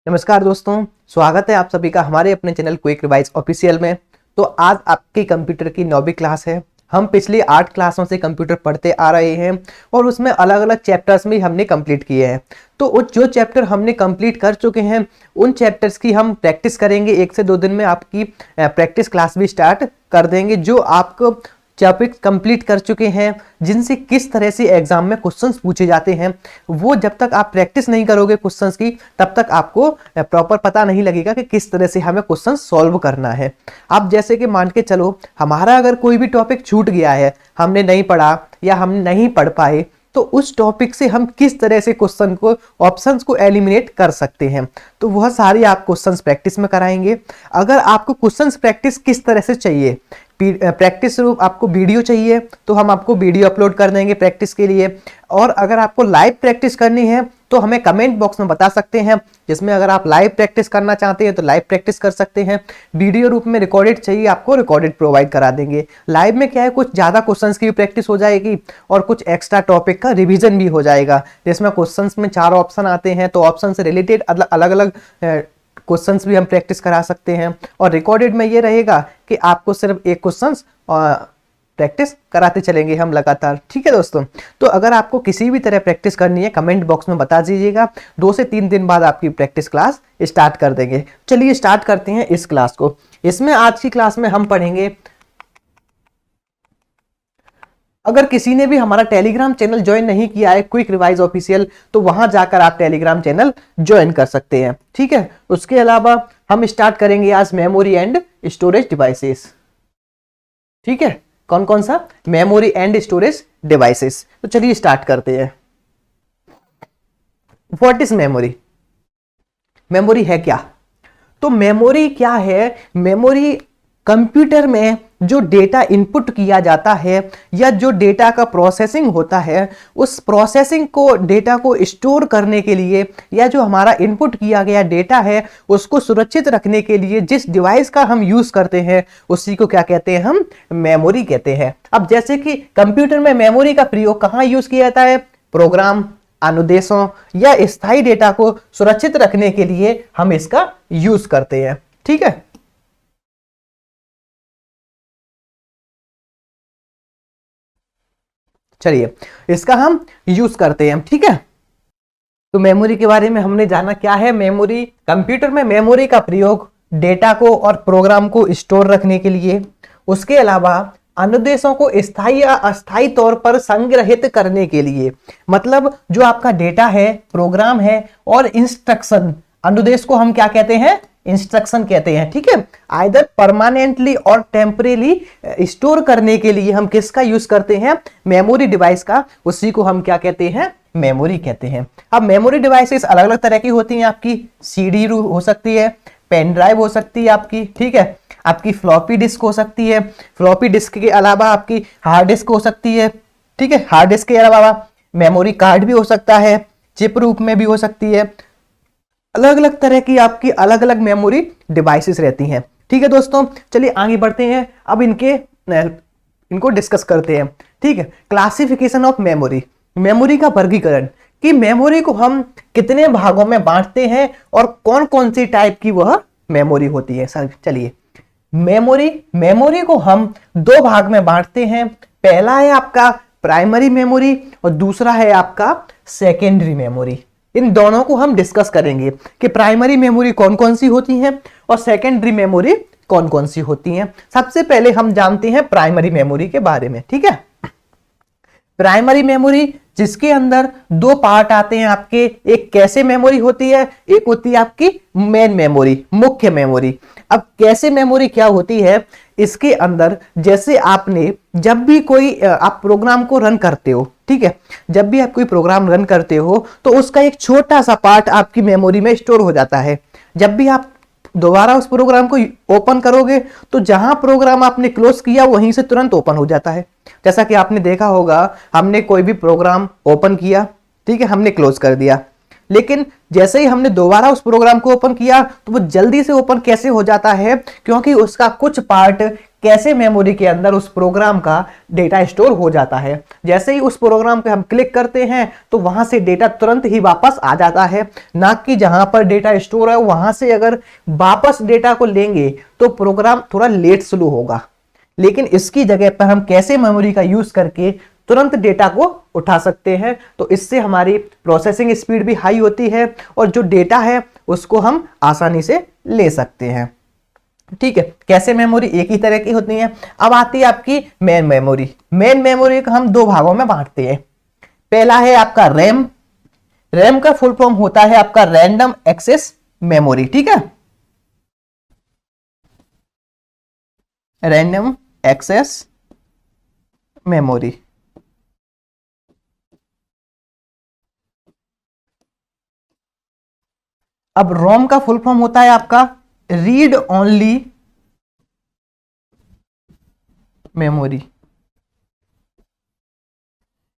नमस्कार दोस्तों, स्वागत है आप सभी का हमारे अपने चैनल क्विक रिवाइज ऑफिशियल में। तो आज आपकी कंप्यूटर की 9वीं क्लास है। हम पिछली 8 क्लासों से कंप्यूटर पढ़ते आ रहे हैं और उसमें अलग अलग चैप्टर्स में हमने कंप्लीट किए हैं। तो वो जो चैप्टर हमने कंप्लीट कर चुके हैं उन चैप्टर्स की हम प्रैक्टिस करेंगे। 1 से 2 दिन में आपकी प्रैक्टिस क्लास भी स्टार्ट कर देंगे। जो आपको टॉपिक कंप्लीट कर चुके हैं, जिनसे किस तरह से एग्जाम में क्वेश्चंस पूछे जाते हैं, वो जब तक आप प्रैक्टिस नहीं करोगे क्वेश्चंस की तब तक आपको प्रॉपर पता नहीं लगेगा कि किस तरह से हमें क्वेश्चन सॉल्व करना है। आप जैसे कि मान के चलो, हमारा अगर कोई भी टॉपिक छूट गया है, हमने नहीं पढ़ा या हम नहीं पढ़ पाए, तो उस टॉपिक से हम किस तरह से क्वेश्चन को ऑप्शंस को एलिमिनेट कर सकते हैं, तो वह सारी आप क्वेश्चंस प्रैक्टिस में कराएंगे। अगर आपको क्वेश्चंस प्रैक्टिस किस तरह से चाहिए, प्रैक्टिस रूप आपको वीडियो चाहिए तो हम आपको वीडियो अपलोड कर देंगे प्रैक्टिस के लिए। और अगर आपको लाइव प्रैक्टिस करनी है तो हमें कमेंट बॉक्स में बता सकते हैं, जिसमें अगर आप लाइव प्रैक्टिस करना चाहते हैं तो लाइव प्रैक्टिस कर सकते हैं। वीडियो रूप में रिकॉर्डेड चाहिए, आपको रिकॉर्डेड प्रोवाइड करा देंगे। लाइव में क्या है, कुछ ज़्यादा क्वेश्चंस की भी प्रैक्टिस हो जाएगी और कुछ एक्स्ट्रा टॉपिक का रिविजन भी हो जाएगा। जिसमें क्वेश्चंस में 4 ऑप्शन आते हैं, तो ऑप्शन से रिलेटेड अलग अलग क्वेश्चंस भी हम प्रैक्टिस करा सकते हैं। और रिकॉर्डेड में ये रहेगा कि आपको सिर्फ एक क्वेश्चंस प्रैक्टिस कराते चलेंगे हम लगातार। ठीक है दोस्तों, तो अगर आपको किसी भी तरह प्रैक्टिस करनी है कमेंट बॉक्स में बता दीजिएगा। 2 से 3 दिन बाद आपकी प्रैक्टिस क्लास स्टार्ट कर देंगे। चलिए स्टार्ट करते हैं इस क्लास को। इसमें आज की क्लास में हम पढ़ेंगे, अगर किसी ने भी हमारा टेलीग्राम चैनल ज्वाइन नहीं किया है क्विक रिवाइज ऑफिशियल, तो वहां जाकर आप टेलीग्राम चैनल ज्वाइन कर सकते हैं। ठीक है, उसके अलावा हम स्टार्ट करेंगे आज मेमोरी एंड स्टोरेज डिवाइसेस। ठीक है, कौन कौन सा, मेमोरी एंड स्टोरेज डिवाइसेस। तो चलिए स्टार्ट करते हैं। What is memory? मेमोरी है क्या? तो मेमोरी क्या है? मेमोरी कंप्यूटर में जो डेटा इनपुट किया जाता है या जो डेटा का प्रोसेसिंग होता है, उस प्रोसेसिंग को, डेटा को स्टोर करने के लिए, या जो हमारा इनपुट किया गया डेटा है उसको सुरक्षित रखने के लिए जिस डिवाइस का हम यूज करते हैं उसी को क्या कहते हैं, हम मेमोरी कहते हैं। अब जैसे कि कंप्यूटर में मेमोरी का प्रयोग कहाँ यूज किया जाता है? प्रोग्राम, अनुदेशों या स्थायी डेटा को सुरक्षित रखने के लिए हम इसका यूज करते हैं। ठीक है, चलिए इसका हम यूज करते हैं। ठीक है, तो मेमोरी के बारे में हमने जाना। क्या है मेमोरी? कंप्यूटर में मेमोरी का प्रयोग डेटा को और प्रोग्राम को स्टोर रखने के लिए, उसके अलावा अनुदेशों को स्थायी या अस्थायी तौर पर संग्रहित करने के लिए। मतलब जो आपका डेटा है, प्रोग्राम है और इंस्ट्रक्शन, अनुदेश को हम क्या कहते हैं? इंस्ट्रक्शन कहते हैं। ठीक है, आइदर परमानेंटली और टेम्परेली स्टोर करने के लिए हम किसका यूज करते हैं? मेमोरी डिवाइस का। उसी को हम क्या कहते हैं? मेमोरी कहते हैं। अब मेमोरी डिवाइसेस अलग अलग तरह की होती हैं। आपकी सीडी हो सकती है, पेन ड्राइव हो सकती है आपकी, ठीक है, आपकी फ्लॉपी डिस्क हो सकती है, फ्लॉपी डिस्क के अलावा आपकी हार्ड डिस्क हो सकती है। ठीक है, हार्ड डिस्क के अलावा मेमोरी कार्ड भी हो सकता है, चिप रूप में भी हो सकती है। अलग अलग तरह की आपकी अलग अलग मेमोरी डिवाइसेस रहती हैं। ठीक है दोस्तों, चलिए आगे बढ़ते हैं। अब इनको डिस्कस करते हैं। ठीक है, क्लासिफिकेशन ऑफ मेमोरी, मेमोरी का वर्गीकरण, कि मेमोरी को हम कितने भागों में बांटते हैं और कौन कौन सी टाइप की वह मेमोरी होती है। सर चलिए, मेमोरी को हम 2 भाग में बांटते हैं। पहला है आपका प्राइमरी मेमोरी और दूसरा है आपका सेकेंडरी मेमोरी। इन दोनों को हम डिस्कस करेंगे कि प्राइमरी मेमोरी कौन कौन सी होती हैं और सेकेंडरी मेमोरी कौन कौन सी होती हैं। सबसे पहले हम जानते हैं प्राइमरी मेमोरी के बारे में। ठीक है, प्राइमरी मेमोरी जिसके अंदर 2 पार्ट आते हैं आपके। एक कैशे मेमोरी होती है, एक होती है आपकी मेन मेमोरी, मुख्य मेमोरी। अब कैशे मेमोरी क्या होती है? इसके अंदर जैसे आपने जब भी कोई आप प्रोग्राम को रन करते हो, ठीक है, जब भी आप कोई प्रोग्राम रन करते हो तो उसका एक छोटा सा पार्ट आपकी मेमोरी में स्टोर हो जाता है। जब भी आप दोबारा उस प्रोग्राम को ओपन करोगे तो जहां प्रोग्राम आपने क्लोज किया वहीं से तुरंत ओपन हो जाता है। जैसा कि आपने देखा होगा, हमने कोई भी प्रोग्राम ओपन किया, ठीक है, हमने क्लोज कर दिया, लेकिन जैसे ही हमने दोबारा उस प्रोग्राम को ओपन किया तो वो जल्दी से ओपन कैसे हो जाता है? क्योंकि उसका कुछ पार्ट कैसे मेमोरी के अंदर उस प्रोग्राम का डेटा स्टोर हो जाता है। जैसे ही उस प्रोग्राम पे हम क्लिक करते हैं तो वहां से डेटा तुरंत ही वापस आ जाता है, ना कि जहां पर डेटा स्टोर है वहां से अगर वापस डेटा को लेंगे तो प्रोग्राम थोड़ा लेट शुरू होगा। लेकिन इसकी जगह पर हम कैसे मेमोरी का यूज करके तुरंत डेटा को उठा सकते हैं, तो इससे हमारी प्रोसेसिंग स्पीड भी हाई होती है और जो डेटा है उसको हम आसानी से ले सकते हैं। ठीक है, कैसे मेमोरी एक ही तरह की होती है। अब आती है आपकी मेन मेमोरी। मेन मेमोरी को हम दो भागों में बांटते हैं। पहला है आपका रैम। रैम का फुल फॉर्म होता है आपका रैंडम एक्सेस मेमोरी। ठीक है, रैंडम एक्सेस मेमोरी। अब रोम का फुल फॉर्म होता है आपका रीड ओनली मेमोरी।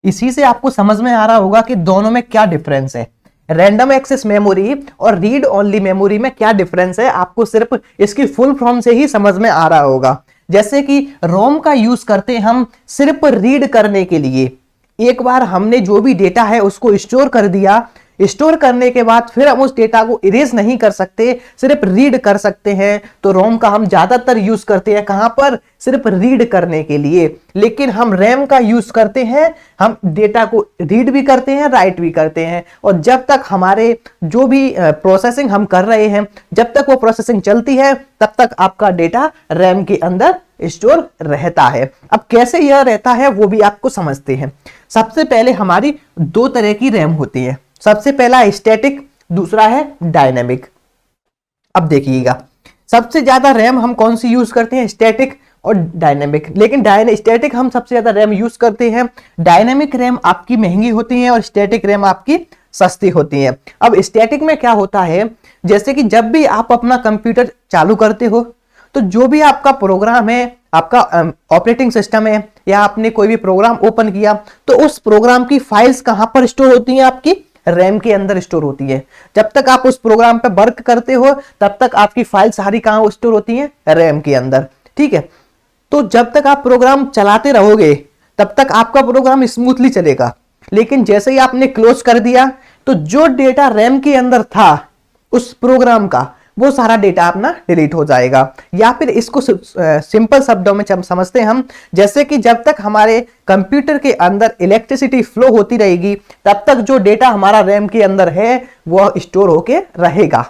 इसी से आपको समझ में आ रहा होगा कि दोनों में क्या डिफरेंस है। रैंडम एक्सेस मेमोरी और रीड ओनली मेमोरी में क्या डिफरेंस है, आपको सिर्फ इसकी फुल फॉर्म से ही समझ में आ रहा होगा। जैसे कि रोम का यूज करते हैं हम सिर्फ रीड करने के लिए। एक बार हमने जो भी डेटा है उसको स्टोर कर दिया, स्टोर करने के बाद फिर हम उस डेटा को इरेज नहीं कर सकते, सिर्फ रीड कर सकते हैं। तो रोम का हम ज्यादातर यूज करते हैं कहां पर, सिर्फ रीड करने के लिए। लेकिन हम रैम का यूज करते हैं, हम डेटा को रीड भी करते हैं, राइट भी करते हैं। और जब तक हमारे जो भी प्रोसेसिंग हम कर रहे हैं, जब तक वो प्रोसेसिंग चलती है तब तक आपका डेटा रैम के अंदर स्टोर रहता है। अब कैसे यह रहता है वो भी आपको समझते हैं। सबसे पहले हमारी दो तरह की रैम होती है। सबसे पहला स्टैटिक, दूसरा है डायनेमिक। अब देखिएगा, सबसे ज्यादा रैम हम कौन सी यूज करते हैं, स्टैटिक और डायनेमिक। लेकिन स्टैटिक हम सबसे ज्यादा रैम यूज करते हैं। डायनेमिक रैम आपकी महंगी होती है और स्टैटिक रैम आपकी सस्ती होती है। अब स्टैटिक में क्या होता है, जैसे कि जब भी आप अपना कंप्यूटर चालू करते हो तो जो भी आपका प्रोग्राम है, आपका ऑपरेटिंग सिस्टम है, या आपने कोई भी प्रोग्राम ओपन किया तो उस प्रोग्राम की फाइल्स कहां पर स्टोर होती हैं, आपकी रैम के अंदर स्टोर होती है। जब तक आप उस प्रोग्राम पे वर्क करते हो तब तक आपकी फाइल सारी कहां स्टोर होती हैं, रैम के अंदर। ठीक है, तो जब तक आप प्रोग्राम चलाते रहोगे तब तक आपका प्रोग्राम स्मूथली चलेगा। लेकिन जैसे ही आपने क्लोज कर दिया तो जो डेटा रैम के अंदर था उस प्रोग्राम का, वो सारा डेटा अपना डिलीट हो जाएगा। या फिर इसको सिंपल शब्दों में समझते हैं हम, जैसे कि जब तक हमारे कंप्यूटर के अंदर इलेक्ट्रिसिटी फ्लो होती रहेगी तब तक जो डेटा हमारा रैम के अंदर है वह स्टोर होके रहेगा।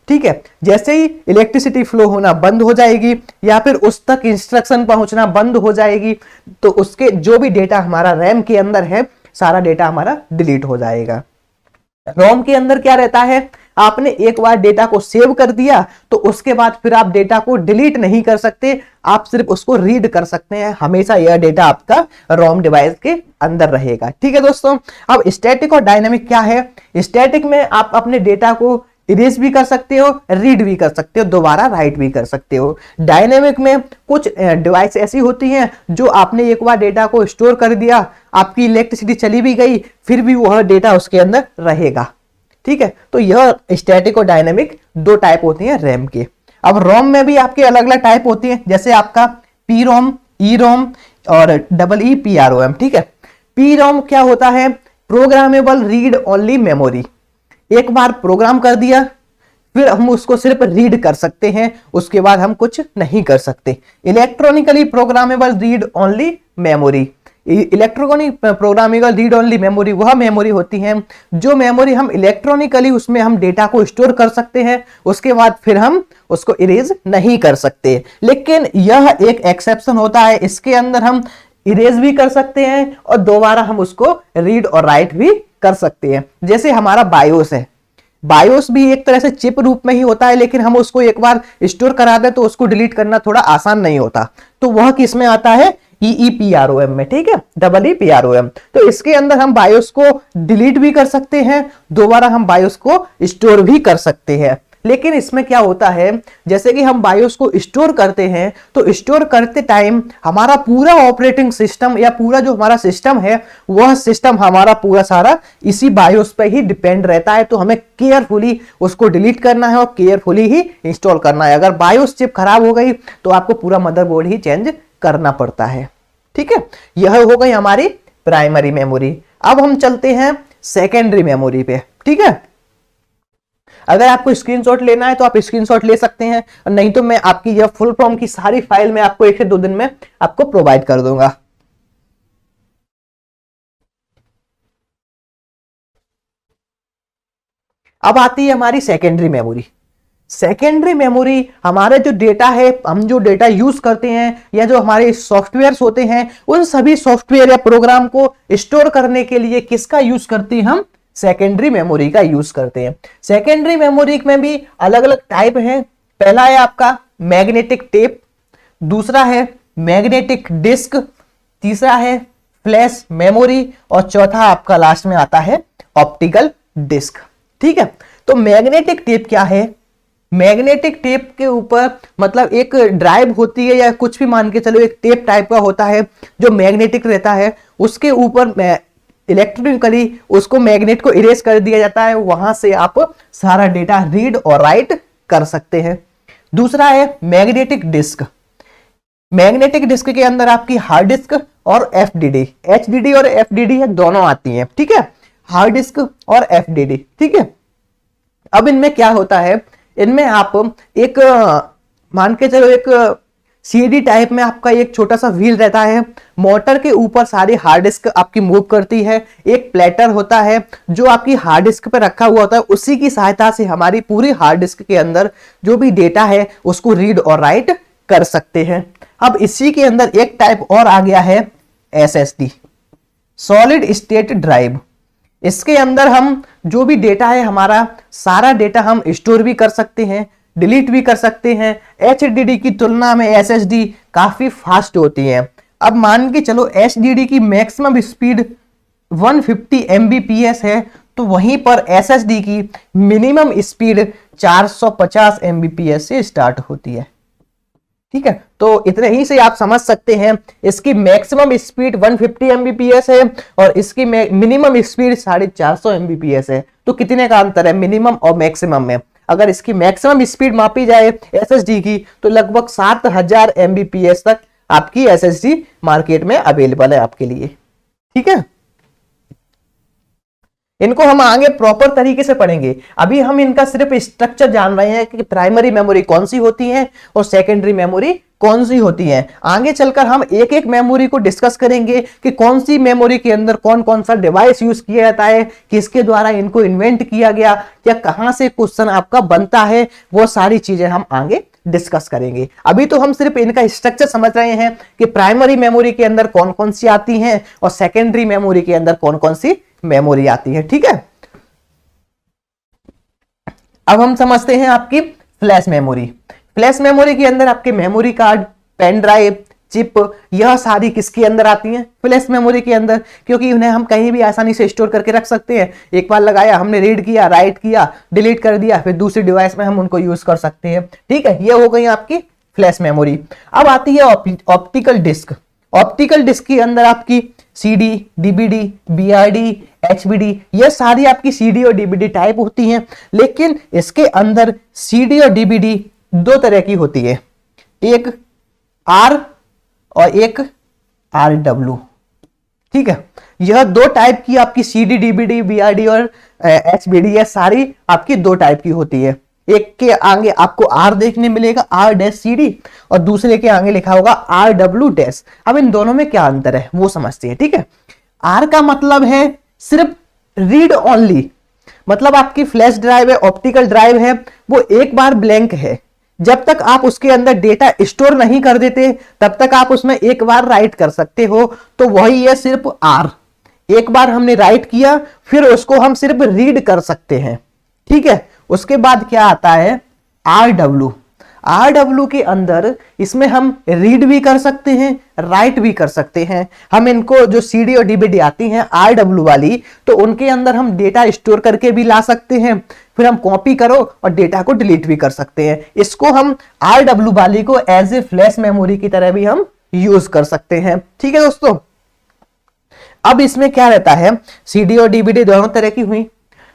ठीक है, जैसे ही इलेक्ट्रिसिटी फ्लो होना बंद हो जाएगी या फिर उस तक इंस्ट्रक्शन पहुंचना बंद हो जाएगी तो उसके जो भी डेटा हमारा रैम के अंदर है सारा डेटा हमारा डिलीट हो जाएगा। रोम के अंदर क्या रहता है, आपने एक बार डेटा को सेव कर दिया तो उसके बाद फिर आप डेटा को डिलीट नहीं कर सकते, आप सिर्फ उसको रीड कर सकते हैं। हमेशा यह डेटा आपका रोम डिवाइस के अंदर रहेगा। ठीक है दोस्तों, अब स्टैटिक और डायनेमिक क्या है। स्टैटिक में आप अपने डेटा को इरेज भी कर सकते हो, रीड भी कर सकते हो, दोबारा राइट भी कर सकते हो। डायनेमिक में कुछ डिवाइस ऐसी होती हैं जो आपने एक बार डेटा को स्टोर कर दिया, आपकी इलेक्ट्रिसिटी चली भी गई फिर भी वह डेटा उसके अंदर रहेगा। ठीक है, तो यह स्टैटिक और डायनेमिक दो टाइप होती हैं रैम के। अब रोम में भी आपके अलग अलग टाइप होती हैं, जैसे आपका पी रोम, ई रोम और EEPROM। ठीक है, पी रोम क्या होता है, प्रोग्रामेबल रीड ओनली मेमोरी। एक बार प्रोग्राम कर दिया फिर हम उसको सिर्फ रीड कर सकते हैं, उसके बाद हम कुछ नहीं कर सकते। Electronically programmable read only memory. Electronic programmable read only memory वह मेमोरी होती है जो मेमोरी हम इलेक्ट्रॉनिकली उसमें हम डेटा को स्टोर कर सकते हैं, उसके बाद फिर हम उसको इरेज नहीं कर सकते। लेकिन यह एक एक्सेप्शन होता है, इसके अंदर हम इरेज भी कर सकते हैं और दोबारा हम उसको रीड और राइट भी कर सकते हैं। जैसे हमारा बायोस है, बायोस भी एक तरह से चिप रूप में ही होता है, लेकिन हम उसको एक बार स्टोर करा दें तो उसको डिलीट करना थोड़ा आसान नहीं होता, तो वह किस में आता है, EEPROM में। ठीक है, EEPROM। तो इसके अंदर हम बायोस को डिलीट भी कर सकते हैं, दोबारा हम बायोस को स्टोर भी कर सकते हैं। लेकिन इसमें क्या होता है, जैसे कि हम बायोस को स्टोर करते हैं तो स्टोर करते टाइम हमारा पूरा ऑपरेटिंग सिस्टम या पूरा जो हमारा सिस्टम है वह सिस्टम हमारा पूरा सारा इसी बायोस पे ही डिपेंड रहता है। तो हमें केयरफुली उसको डिलीट करना है और केयरफुली ही इंस्टॉल करना है। अगर बायोस चिप खराब हो गई तो आपको पूरा मदरबोर्ड ही चेंज करना पड़ता है। ठीक है, यह हो गई हमारी प्राइमरी मेमोरी। अब हम चलते हैं सेकेंडरी मेमोरी पे। ठीक है, अगर आपको स्क्रीनशॉट लेना है तो आप स्क्रीनशॉट ले सकते हैं, और नहीं तो मैं आपकी यह फुल फॉर्म की सारी फाइल मैं आपको 1 से 2 दिन में आपको प्रोवाइड कर दूंगा। अब आती है हमारी सेकेंडरी मेमोरी। सेकेंडरी मेमोरी हमारे जो डेटा है, हम जो डेटा यूज करते हैं या जो हमारे सॉफ्टवेयर्स होते हैं, उन सभी सॉफ्टवेयर या प्रोग्राम को स्टोर करने के लिए किसका यूज करते हैं हम? सेकेंडरी मेमोरी का यूज करते हैं। सेकेंडरी मेमोरी में भी अलग अलग टाइप है। पहला है आपका मैग्नेटिक टेप, दूसरा है मैग्नेटिक डिस्क, तीसरा है फ्लैश मेमोरी, और चौथा आपका लास्ट में आता है ऑप्टिकल डिस्क। ठीक है, तो मैग्नेटिक टेप क्या है? मैग्नेटिक टेप के ऊपर मतलब एक ड्राइव होती है या कुछ भी मान के चलो, एक टेप टाइप का होता है जो मैग्नेटिक रहता है, उसके ऊपर इलेक्ट्रिकली उसको मैग्नेट को इरेज कर दिया जाता है, वहां से आप सारा डेटा रीड और राइट कर सकते हैं। दूसरा है मैग्नेटिक डिस्क। मैग्नेटिक डिस्क के अंदर आपकी हार्ड डिस्क और एफडीडी, एचडीडी और एफडीडी है दोनों आती हैं। ठीक है, हार्ड डिस्क और एफडीडी। ठीक है, अब इनमें क्या होता है, इनमें आप एक मान के चलो एक सीडी टाइप में आपका एक छोटा सा व्हील रहता है, मोटर के ऊपर सारी हार्ड डिस्क आपकी मूव करती है। एक प्लेटर होता है जो आपकी हार्ड डिस्क पे रखा हुआ होता है, उसी की सहायता से हमारी पूरी हार्ड डिस्क के अंदर जो भी डेटा है उसको रीड और राइट कर सकते हैं। अब इसी के अंदर एक टाइप और आ गया है एसएसडी, सॉलिड स्टेट ड्राइव। इसके अंदर हम जो भी डेटा है हमारा सारा डेटा हम स्टोर भी कर सकते हैं, डिलीट भी कर सकते हैं। एचडीडी की तुलना में एसएसडी काफी फास्ट होती है। अब मान के चलो एचडीडी की मैक्सिमम स्पीड 150 एमबीपीएस है, तो वहीं पर एसएसडी की मिनिमम स्पीड 450 एमबीपीएस से स्टार्ट होती है। ठीक है, तो इतने ही से आप समझ सकते हैं इसकी मैक्सिमम स्पीड 150 एमबीपीएस है और इसकी मिनिमम स्पीड 450 एमबीपीएस है। तो कितने का अंतर है मिनिमम और मैक्सिमम में? अगर इसकी मैक्सिमम स्पीड मापी जाए एसएसडी की तो लगभग 7000 एमबीपीएस तक आपकी एसएसडी मार्केट में अवेलेबल है आपके लिए। ठीक है, इनको हम आगे प्रॉपर तरीके से पढ़ेंगे। अभी हम इनका सिर्फ स्ट्रक्चर जान रहे हैं कि प्राइमरी मेमोरी कौन सी होती है और सेकेंडरी मेमोरी कौन सी होती है। आगे चलकर हम एक एक मेमोरी को डिस्कस करेंगे कि कौन सी मेमोरी के अंदर कौन कौन सा डिवाइस यूज किया जाता है, किसके द्वारा इनको इन्वेंट किया गया, या कहां से क्वेश्चन आपका बनता है, वो सारी चीजें हम आगे डिस्कस करेंगे। अभी तो हम सिर्फ इनका स्ट्रक्चर समझ रहे हैं कि प्राइमरी मेमोरी के अंदर कौन कौन सी आती हैं और सेकेंडरी मेमोरी के अंदर कौन कौन सी मेमोरी आती है। ठीक है, अब हम समझते हैं आपकी फ्लैश मेमोरी। फ्लैश मेमोरी के अंदर आपके memory card, pen drive, chip, यह सारी किसके अंदर आती हैं? फ्लैश मेमोरी के अंदर, क्योंकि उन्हें हम कहीं भी आसानी से स्टोर करके रख सकते हैं। एक बार लगाया, हमने रीड किया, राइट किया, डिलीट कर दिया, फिर दूसरी डिवाइस में हम उनको यूज कर सकते हैं। ठीक है, ये हो गई आपकी फ्लैश मेमोरी। अब आती है ऑप्टिकल डिस्क। ऑप्टिकल डिस्क के अंदर आपकी सीडी, डीबीडी, बीआरडी, एचबीडी, ये सारी आपकी सीडी और डीबीडी टाइप होती हैं। लेकिन इसके अंदर सीडी और डीबीडी दो तरह की होती है, एक आर और एक आर डब्ल्यू। ठीक है, यह दो टाइप की आपकी सीडी, डीबीडी, बीआरडी और एचबीडी, ये सारी आपकी दो टाइप की होती है। एक के आगे आपको आर देखने मिलेगा, आर डैश सीडी, और दूसरे के आगे लिखा होगा आर डब्ल्यू डैश। अब इन दोनों में क्या अंतर है वो समझते हैं। ठीक है, आर का मतलब है सिर्फ रीड ओनली, मतलब आपकी फ्लैश ड्राइव है, ऑप्टिकल ड्राइव है, वो एक बार ब्लैंक है। जब तक आप उसके अंदर डेटा स्टोर नहीं कर देते तब तक आप उसमें एक बार राइट कर सकते हो, तो वही है सिर्फ आर। एक बार हमने राइट किया, फिर उसको हम सिर्फ रीड कर सकते हैं। ठीक है, उसके बाद क्या आता है आर डब्ल्यू। RW के अंदर इसमें हम रीड भी कर सकते हैं, राइट भी कर सकते हैं। हम इनको जो CD और DVD आती हैं RW वाली, तो उनके अंदर हम डेटा स्टोर करके भी ला सकते हैं, फिर हम कॉपी करो और डेटा को डिलीट भी कर सकते हैं। इसको हम RW वाली को एज ए फ्लैश मेमोरी की तरह भी हम यूज कर सकते हैं। ठीक है दोस्तों, अब इसमें क्या रहता है, CD और DVD दोनों तरह की हुई।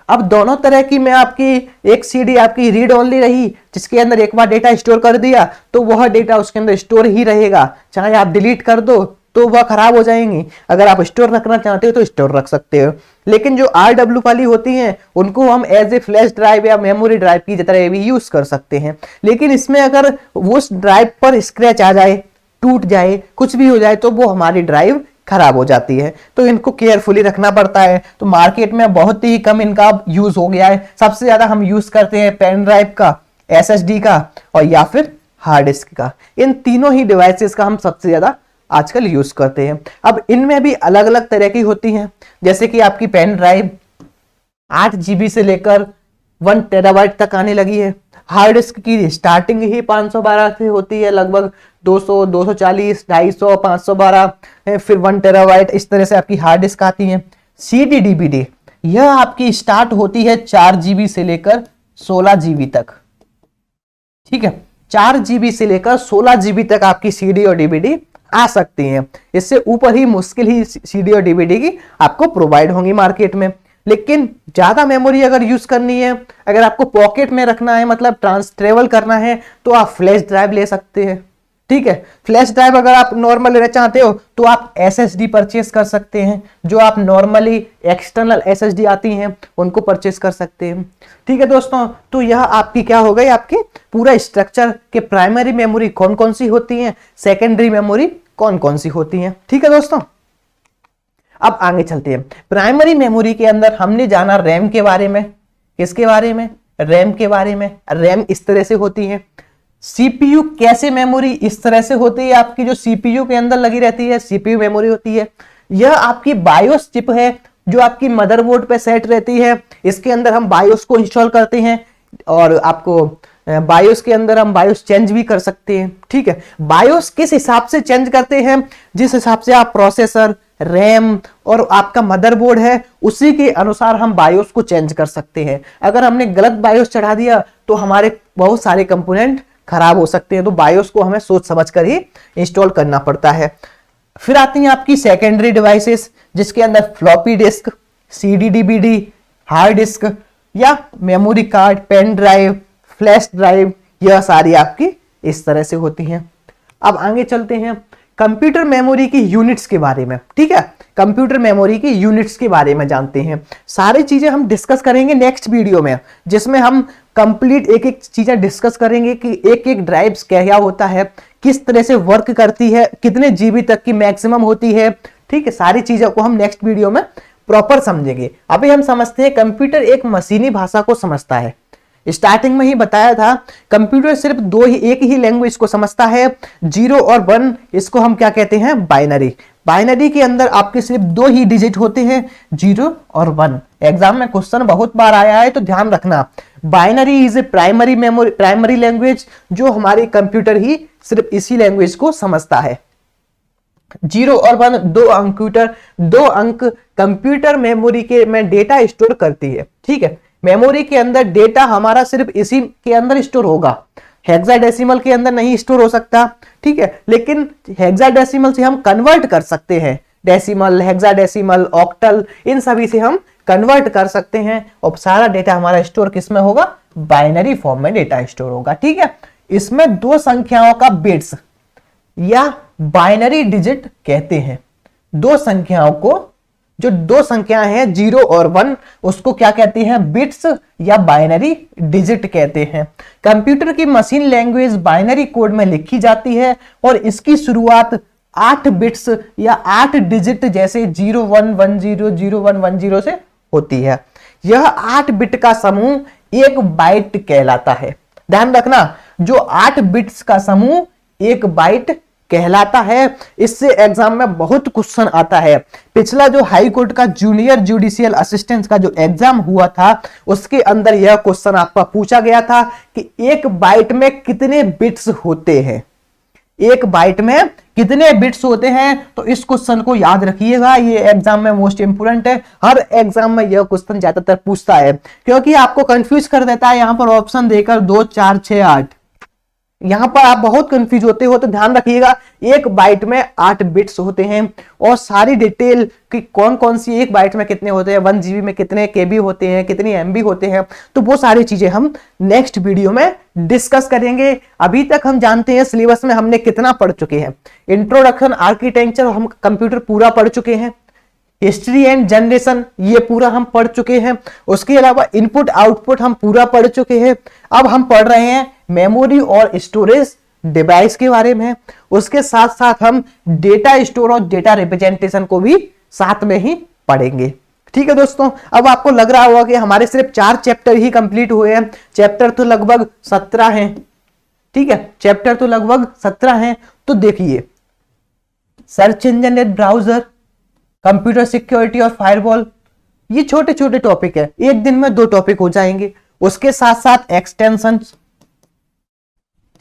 अब दोनों तरह की में आपकी एक CD आपकी रीड ओनली रही, जिसके अंदर एक बार डेटा स्टोर कर दिया तो वह डेटा उसके अंदर स्टोर ही रहेगा, चाहे आप डिलीट कर दो तो वह खराब हो जाएंगी। अगर आप स्टोर रखना चाहते हो तो स्टोर रख सकते हो। लेकिन जो RW वाली होती हैं उनको हम एज ए फ्लैश ड्राइव या मेमोरी ड्राइव की तरह भी यूज कर सकते हैं। लेकिन इसमें अगर उस ड्राइव पर स्क्रैच आ जाए, टूट जाए, कुछ भी हो जाए तो वो हमारी ड्राइव खराब हो जाती है, तो इनको केयरफुली रखना पड़ता है। तो मार्केट में बहुत ही कम इनका यूज हो गया है। सबसे ज्यादा हम यूज करते हैं पेन ड्राइव का, SSD का और या फिर हार्ड डिस्क का। इन तीनों ही डिवाइसेस का हम सबसे ज्यादा आजकल यूज करते हैं। अब इनमें भी अलग अलग तरह की होती हैं, जैसे कि आपकी पेन ड्राइव 8 GB से लेकर 1 TB तक आने लगी है। हार्ड डिस्क की स्टार्टिंग ही 512 से होती है, लगभग 200, 240, 250, 512, फिर 1 TB, इस तरह से आपकी हार्ड डिस्क आती है। CD DVD यह आपकी स्टार्ट होती है 4 GB से लेकर 16 GB तक। ठीक है, 4 GB से लेकर 16 GB तक आपकी CD और DVD आ सकती हैं। इससे ऊपर ही मुश्किल ही CD और DVD की आपको प्रोवाइड होंगी मार्केट में। लेकिन ज्यादा मेमोरी अगर यूज करनी है, अगर आपको पॉकेट में रखना है, मतलब ट्रेवल करना है, तो आप फ्लैश ड्राइव ले सकते हैं। ठीक है, फ्लैश ड्राइव अगर आप नॉर्मल लेना चाहते हो तो आप SSD परचेस कर सकते हैं, जो आप नॉर्मली एक्सटर्नल SSD आती हैं उनको परचेस कर सकते हैं। ठीक है दोस्तों, तो यह आपकी क्या हो गई, आपकी पूरा स्ट्रक्चर के प्राइमरी मेमोरी कौन कौन सी होती हैं, सेकेंडरी मेमोरी कौन कौन सी होती हैं। ठीक है दोस्तों, अब आगे चलते हैं। प्राइमरी मेमोरी के अंदर हमने जाना रैम के बारे में। किसके बारे में? रैम के बारे में। रैम इस तरह से होती है। CPU कैसे मेमोरी इस तरह से होती है, आपकी जो CPU के अंदर लगी रहती है CPU मेमोरी होती है। यह आपकी बायोस चिप है जो आपकी मदरबोर्ड पे सेट रहती है। इसके अंदर हम बायोस को इंस्टॉल करते हैं और आपको बायोस के अंदर हम बायोस चेंज भी कर सकते हैं। ठीक है, बायोस किस हिसाब से चेंज करते हैं, जिस हिसाब से आप प्रोसेसर, रैम और आपका मदरबोर्ड है उसी के अनुसार हम बायोस को चेंज कर सकते हैं। अगर हमने गलत बायोस चढ़ा दिया तो हमारे बहुत सारे कंपोनेंट खराब हो सकते हैं, तो बायोस को हमें सोच समझ कर ही इंस्टॉल करना पड़ता है। फिर आती हैं आपकी सेकेंडरी डिवाइसेस, जिसके अंदर floppy disk, CD DVD, hard disk या memory card, pen drive, flash drive, यह सारी आपकी इस तरह से होती हैं। अब आगे चलते हैं कंप्यूटर मेमोरी की यूनिट्स के बारे में। ठीक है, कंप्यूटर मेमोरी की यूनिट्स के बारे में जानते हैं। सारी चीजें हम डिस्कस करेंगे नेक्स्ट वीडियो में, जिसमें हम कंप्लीट एक एक चीजें डिस्कस करेंगे कि एक एक ड्राइव्स क्या होता है, किस तरह से वर्क करती है, कितने GB तक की मैक्सिमम होती है। ठीक है, सारी चीजों को हम नेक्स्ट वीडियो में प्रॉपर समझेंगे। अभी हम समझते हैं कंप्यूटर एक मशीनी भाषा को समझता है। स्टार्टिंग में ही बताया था कंप्यूटर सिर्फ एक ही लैंग्वेज को समझता है, 0 और 1। इसको हम क्या कहते हैं? बाइनरी। बाइनरी के अंदर आपके सिर्फ 2 ही डिजिट होते हैं, 0 और 1। एग्जाम में क्वेश्चन बहुत बार आया है, तो ध्यान रखना। Binary is a primary language, जो हमारे कंप्यूटर ही सिर्फ इसी लैंग्वेज को समझता है। 0 और 1 दो अंक कंप्यूटर मेमोरी के में डेटा स्टोर करती है। ठीक है, मेमोरी के अंदर डेटा हमारा सिर्फ इसी के अंदर स्टोर होगा, हेक्साडेसिमल के अंदर नहीं स्टोर हो सकता। ठीक है, लेकिन हेक्साडेसिमल से हम कन्वर्ट कर सकते हैं, डेसिमल, हेक्साडेसिमल, ऑक्टल, इन सभी से हम कन्वर्ट कर सकते हैं और सारा डेटा हमारा स्टोर किस में होगा? बाइनरी फॉर्म में डेटा स्टोर होगा। ठीक है, इसमें 2 संख्याओं का बिट्स या बाइनरी डिजिट कहते हैं। 2 संख्याओं को, जो 2 संख्याएं हैं 0 और 1, उसको क्या कहते हैं? बिट्स या बाइनरी डिजिट कहते हैं। कंप्यूटर की मशीन लैंग्वेज बाइनरी कोड में लिखी जाती है और इसकी शुरुआत 8 बिट्स या 8 डिजिट जैसे 0110 0110 से होती है। यह 8 बिट का समूह 1 बाइट कहलाता है। ध्यान रखना, जो 8 बिट्स का समूह 1 बाइट कहलाता है। इससे एग्जाम में बहुत क्वेश्चन आता है। पिछला जो हाई कोर्ट का जूनियर जुडिशियल असिस्टेंट का जो एग्जाम हुआ था उसके अंदर यह क्वेश्चन आपका पूछा गया था कि एक बाइट में कितने बिट्स होते हैं, एक बाइट में कितने बिट्स होते हैं। तो इस क्वेश्चन को याद रखिएगा, ये एग्जाम में मोस्ट इंपोर्टेंट है। हर एग्जाम में यह क्वेश्चन ज्यादातर पूछता है क्योंकि आपको कंफ्यूज कर देता है। यहां पर ऑप्शन देकर 2 4 6 8, यहां पर आप बहुत कंफ्यूज होते हो। तो ध्यान रखिएगा, एक बाइट में 8 बिट्स होते हैं और सारी डिटेल कि कौन कौन सी एक बाइट में कितने होते हैं, 1 GB में कितने KB होते हैं, कितनी MB होते हैं, तो वो सारी चीजें हम नेक्स्ट वीडियो में डिस्कस करेंगे। अभी तक हम जानते हैं सिलेबस में हमने कितना पढ़ चुके हैं। इंट्रोडक्शन, आर्किटेक्चर हम कंप्यूटर पूरा पढ़ चुके हैं। हिस्ट्री एंड जनरेशन ये पूरा हम पढ़ चुके हैं। उसके अलावा इनपुट आउटपुट हम पूरा पढ़ चुके हैं। अब हम पढ़ रहे हैं मेमोरी और स्टोरेज डिवाइस के बारे में। उसके साथ साथ हम डेटा स्टोर और डेटा रिप्रेजेंटेशन को भी साथ में ही पढ़ेंगे। ठीक है दोस्तों, अब आपको लग रहा होगा कि हमारे सिर्फ 4 चैप्टर ही कंप्लीट हुए हैं। चैप्टर तो लगभग 17 हैं। ठीक है, चैप्टर तो लगभग 17 हैं। तो देखिए, search engine and browser, computer security और फायरवॉल, ये छोटे छोटे टॉपिक है, एक दिन में 2 टॉपिक हो जाएंगे। उसके साथ साथ एक्सटेंशन,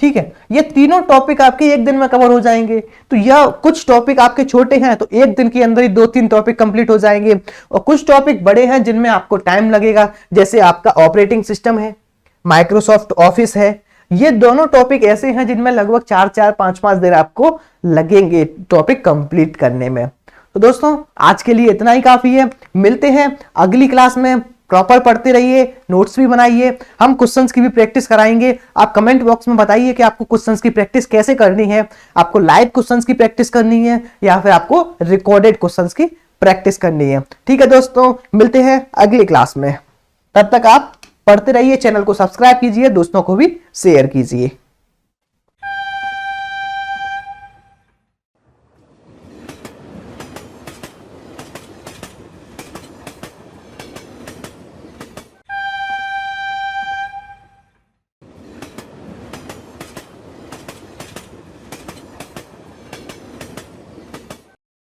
ठीक है, ये तीनों टॉपिक आपके एक दिन में कवर हो जाएंगे। तो यह कुछ टॉपिक आपके छोटे हैं तो एक दिन के अंदर ही 2-3 टॉपिक कंप्लीट हो जाएंगे, और कुछ टॉपिक बड़े हैं जिनमें आपको टाइम लगेगा, जैसे आपका ऑपरेटिंग सिस्टम है, माइक्रोसॉफ्ट ऑफिस है। ये दोनों टॉपिक ऐसे हैं जिनमें लगभग 4-4 5-5 दिन आपको लगेंगे टॉपिक कंप्लीट करने में। तो दोस्तों आज के लिए इतना ही काफी है। मिलते हैं अगली क्लास में। प्रॉपर पढ़ते रहिए, नोट्स भी बनाइए, हम क्वेश्चंस की भी प्रैक्टिस कराएंगे। आप कमेंट बॉक्स में बताइए कि आपको क्वेश्चंस की प्रैक्टिस कैसे करनी है। आपको लाइव क्वेश्चंस की प्रैक्टिस करनी है या फिर आपको रिकॉर्डेड क्वेश्चंस की प्रैक्टिस करनी है। ठीक है दोस्तों, मिलते हैं अगली क्लास में। तब तक आप पढ़ते रहिए, चैनल को सब्सक्राइब कीजिए, दोस्तों को भी शेयर कीजिए।